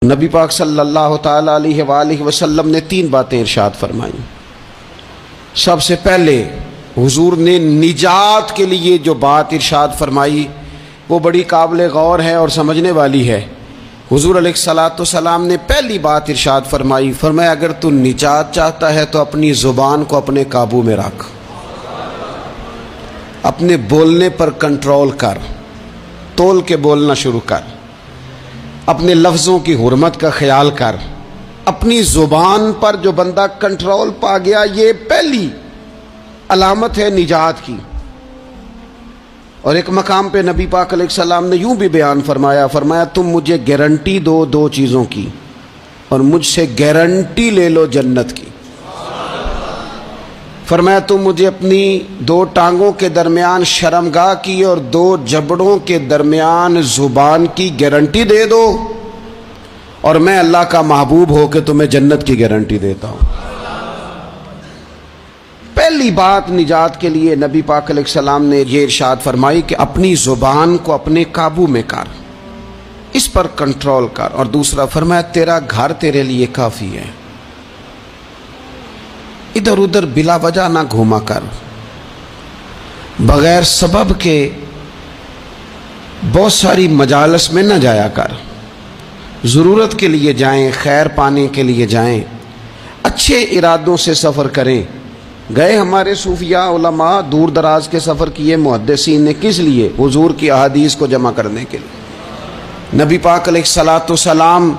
نبی پاک صلی اللہ تعالیٰ علیہ وآلہ وسلم نے 3 باتیں ارشاد فرمائیں۔ سب سے پہلے حضور نے نجات کے لیے جو بات ارشاد فرمائی وہ بڑی قابل غور ہے اور سمجھنے والی ہے۔ حضور علیہ الصلوۃ والسلام نے پہلی بات ارشاد فرمائی، فرمایا اگر تو نجات چاہتا ہے تو اپنی زبان کو اپنے قابو میں رکھ، اپنے بولنے پر کنٹرول کر، تول کے بولنا شروع کر، اپنے لفظوں کی حرمت کا خیال کر۔ اپنی زبان پر جو بندہ کنٹرول پا گیا، یہ پہلی علامت ہے نجات کی۔ اور ایک مقام پہ نبی پاک علیہ السلام نے یوں بھی بیان فرمایا، تم مجھے گارنٹی دو 2 چیزوں کی، اور مجھ سے گارنٹی لے لو جنت کی۔ فرمایا تم مجھے اپنی 2 ٹانگوں کے درمیان شرمگاہ کی اور 2 جبڑوں کے درمیان زبان کی گارنٹی دے دو، اور میں اللہ کا محبوب ہو کے تمہیں جنت کی گارنٹی دیتا ہوں۔ پہلی بات نجات کے لیے نبی پاک علیہ السلام نے یہ ارشاد فرمائی کہ اپنی زبان کو اپنے قابو میں کر، اس پر کنٹرول کر۔ اور دوسرا فرمایا تیرا گھر تیرے لیے کافی ہے، ادھر ادھر بلا وجہ نہ گھوما کر، بغیر سبب کے بہت ساری مجالس میں نہ جایا کر۔ ضرورت کے لیے جائیں، خیر پانے کے لیے جائیں، اچھے ارادوں سے سفر کریں۔ گئے ہمارے صوفیاء علماء دور دراز کے سفر کیے محدثین نے، کس لیے؟ حضور کی احادیث کو جمع کرنے کے لیے، نبی پاک علیہ الصلوۃ والسلام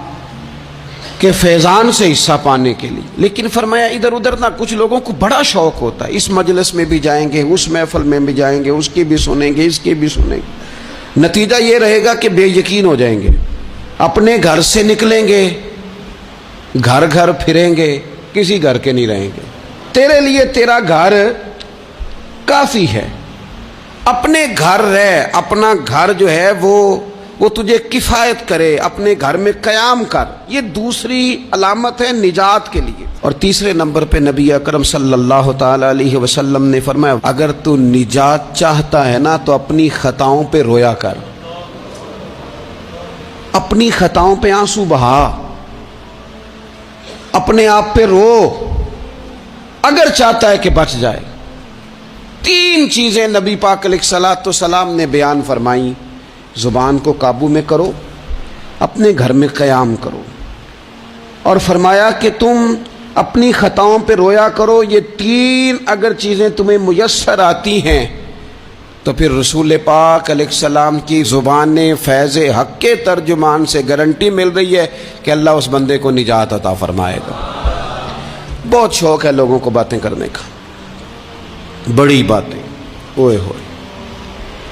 کے فیضان سے حصہ پانے کے لیے۔ لیکن فرمایا ادھر ادھر نہ۔ کچھ لوگوں کو بڑا شوق ہوتا ہے، اس مجلس میں بھی جائیں گے، اس محفل میں بھی جائیں گے، اس کی بھی سنیں گے، اس کی بھی سنیں گے۔ نتیجہ یہ رہے گا کہ بے یقین ہو جائیں گے، اپنے گھر سے نکلیں گے، گھر گھر پھریں گے، کسی گھر کے نہیں رہیں گے۔ تیرے لیے تیرا گھر کافی ہے، اپنے گھر رہ، اپنا گھر جو ہے وہ تجھے کفایت کرے، اپنے گھر میں قیام کر۔ یہ دوسری علامت ہے نجات کے لیے۔ اور تیسرے نمبر پہ نبی اکرم صلی اللہ تعالی علیہ وسلم نے فرمایا اگر تو نجات چاہتا ہے نا تو اپنی خطاؤں پہ رویا کر، اپنی خطاؤں پہ آنسو بہا، اپنے آپ پہ رو، اگر چاہتا ہے کہ بچ جائے۔ 3 چیزیں نبی پاک علیہ الصلوۃ والسلام نے بیان فرمائیں۔ زبان کو قابو میں کرو، اپنے گھر میں قیام کرو، اور فرمایا کہ تم اپنی خطاؤں پہ رویا کرو۔ یہ 3 اگر چیزیں تمہیں میسر آتی ہیں تو پھر رسول پاک علیہ السلام کی زبان فیض حق کے ترجمان سے گارنٹی مل رہی ہے کہ اللہ اس بندے کو نجات عطا فرمائے گا۔ بہت شوق ہے لوگوں کو باتیں کرنے کا، بڑی باتیں، اوئے ہوئے۔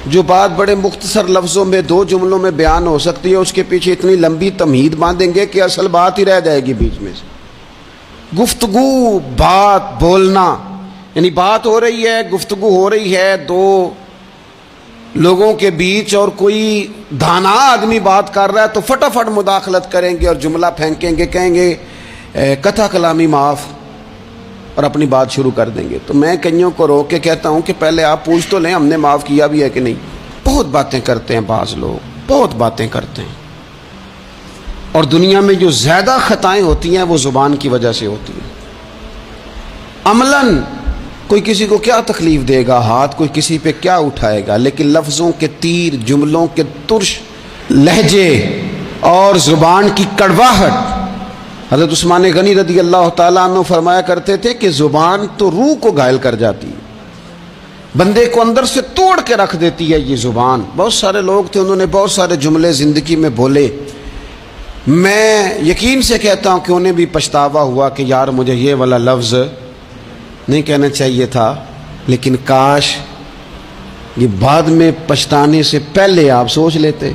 جو بات بڑے مختصر لفظوں میں 2 جملوں میں بیان ہو سکتی ہے، اس کے پیچھے اتنی لمبی تمہید باندھیں گے کہ اصل بات ہی رہ جائے گی بیچ میں سے۔ گفتگو، بات، بولنا، یعنی بات ہو رہی ہے، گفتگو ہو رہی ہے 2 لوگوں کے بیچ، اور کوئی دانا آدمی بات کر رہا ہے تو فٹافٹ مداخلت کریں گے اور جملہ پھینکیں گے، کہیں گے قطع کلامی معاف، اور اپنی بات شروع کر دیں گے۔ تو میں کئیوں کو روک کے کہتا ہوں کہ پہلے آپ پوچھ تو لیں ہم نے معاف کیا بھی ہے کہ نہیں۔ بہت باتیں کرتے ہیں بعض لوگ، بہت باتیں کرتے ہیں، اور دنیا میں جو زیادہ خطائیں ہوتی ہیں وہ زبان کی وجہ سے ہوتی ہیں۔ عملاً کوئی کسی کو کیا تکلیف دے گا، ہاتھ کوئی کسی پہ کیا اٹھائے گا، لیکن لفظوں کے تیر، جملوں کے ترش لہجے اور زبان کی کڑواہٹ۔ حضرت عثمان غنی رضی اللہ تعالیٰ عنہ فرمایا کرتے تھے کہ زبان تو روح کو گھائل کر جاتی ہے، بندے کو اندر سے توڑ کے رکھ دیتی ہے یہ زبان۔ بہت سارے لوگ تھے، انہوں نے بہت سارے جملے زندگی میں بولے، میں یقین سے کہتا ہوں کہ انہیں بھی پچھتاوا ہوا کہ یار مجھے یہ والا لفظ نہیں کہنا چاہیے تھا، لیکن کاش یہ بعد میں پچھتانے سے پہلے آپ سوچ لیتے۔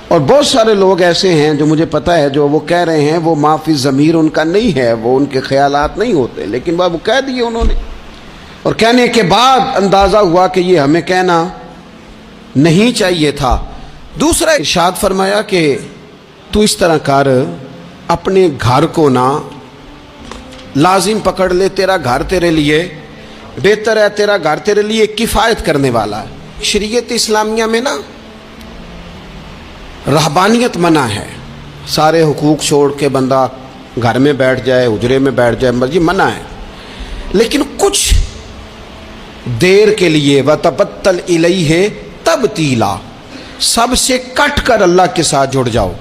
اور بہت سارے لوگ ایسے ہیں جو مجھے پتہ ہے جو وہ کہہ رہے ہیں وہ معافی ضمیر ان کا نہیں ہے، وہ ان کے خیالات نہیں ہوتے، لیکن وہ کہہ دیے انہوں نے، اور کہنے کے بعد اندازہ ہوا کہ یہ ہمیں کہنا نہیں چاہیے تھا۔ دوسرا ارشاد فرمایا کہ تو اس طرح کر، اپنے گھر کو نہ لازم پکڑ لے، تیرا گھر تیرے لیے بہتر ہے، تیرا گھر تیرے لیے کفایت کرنے والا ہے۔ شریعت اسلامیہ میں نا رہبانیت منع ہے، سارے حقوق چھوڑ کے بندہ گھر میں بیٹھ جائے, حجرے میں بیٹھ جائے, مرضی منع ہے. لیکن کچھ دیر کے لیے وَتَبَتَّلْ إِلَيْهِ تَبْتِيلًا, سب سے کٹ کر اللہ کے ساتھ جڑ جاؤ.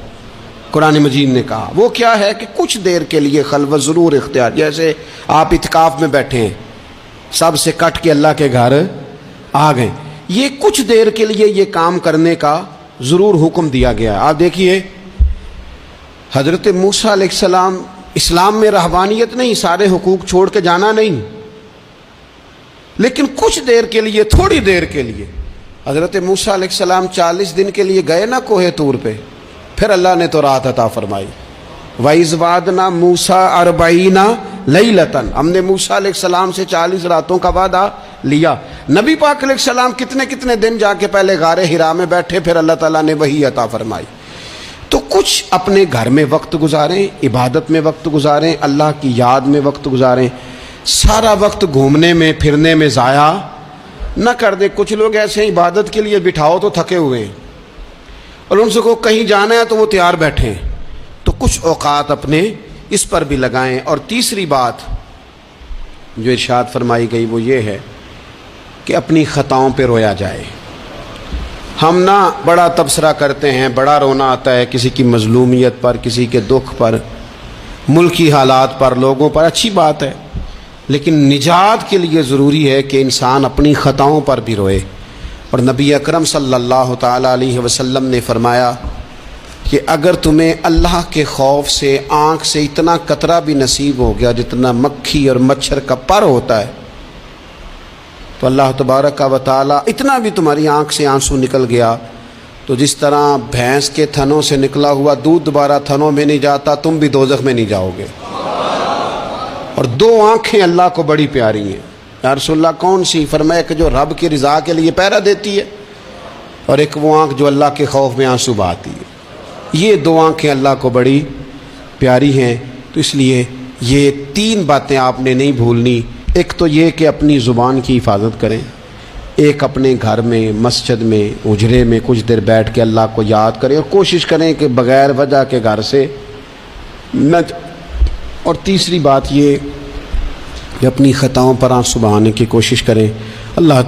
قرآن مجید نے کہا وہ کیا ہے کہ کچھ دیر کے لیے خلوت ضرور اختیار, جیسے آپ اعتکاف میں بیٹھے ہیں, سب سے کٹ کے اللہ کے گھر آ گئے, یہ کچھ دیر کے لیے یہ کام کرنے کا ضرور حکم دیا گیا ہے. آپ دیکھیے حضرت موسیٰ علیہ السلام, اسلام میں رہبانیت نہیں, سارے حقوق چھوڑ کے جانا نہیں, لیکن کچھ دیر کے لیے, تھوڑی دیر کے لیے. حضرت موسیٰ علیہ السلام 40 دن کے لیے گئے نا کوہ طور پہ, پھر اللہ نے تو رات عطا فرمائی. وَإِذْ وَعَدْنَا مُوسَىٰ 40 لَيْلَةً, ہم نے موسیٰ علیہ السلام سے 40 راتوں کا وعدہ لیا. نبی پاک علیہ السلام کتنے دن جا کے پہلے غار حرا میں بیٹھے, پھر اللہ تعالیٰ نے وحی عطا فرمائی. تو کچھ اپنے گھر میں وقت گزاریں, عبادت میں وقت گزاریں, اللہ کی یاد میں وقت گزاریں. سارا وقت گھومنے میں پھرنے میں ضائع نہ کر دیں. کچھ لوگ ایسے ہیں عبادت کے لیے بٹھاؤ تو تھکے ہوئے ہیں, اور ان سے کو کہیں جانا ہے تو وہ تیار بیٹھے ہیں. تو کچھ اوقات اپنے اس پر بھی لگائیں. اور تیسری بات جو ارشاد فرمائی گئی وہ یہ ہے کہ اپنی خطاؤں پہ رویا جائے. ہم نہ بڑا تبصرہ کرتے ہیں, بڑا رونا آتا ہے کسی کی مظلومیت پر, کسی کے دکھ پر, ملکی حالات پر, لوگوں پر, اچھی بات ہے, لیکن نجات کے لیے ضروری ہے کہ انسان اپنی خطاؤں پر بھی روئے. اور نبی اکرم صلی اللہ تعالیٰ علیہ وسلم نے فرمایا کہ اگر تمہیں اللہ کے خوف سے آنکھ سے اتنا قطرہ بھی نصیب ہو گیا جتنا مکھی اور مچھر کا پر ہوتا ہے, تو اللہ تبارک و تعالیٰ اتنا بھی تمہاری آنکھ سے آنسو نکل گیا تو جس طرح بھینس کے تھنوں سے نکلا ہوا دودھ دوبارہ تھنوں میں نہیں جاتا, تم بھی دوزخ میں نہیں جاؤ گے. اور 2 آنکھیں اللہ کو بڑی پیاری ہیں. یا رسول اللہ کون سی؟ فرمایا کہ جو رب کی رضا کے لیے پہرا دیتی ہے, اور ایک وہ آنکھ جو اللہ کے خوف میں آنسو بہاتی ہے. یہ 2 آنکھیں اللہ کو بڑی پیاری ہیں. تو اس لیے یہ 3 باتیں آپ نے نہیں بھولنی. ایک تو یہ کہ اپنی زبان کی حفاظت کریں, ایک اپنے گھر میں, مسجد میں, اجرے میں کچھ دیر بیٹھ کے اللہ کو یاد کریں, اور کوشش کریں کہ بغیر وجہ کے گھر سے نہ. اور تیسری بات یہ کہ اپنی خطاؤں پر آنسو بہانے کی کوشش کریں. اللہ تعالیٰ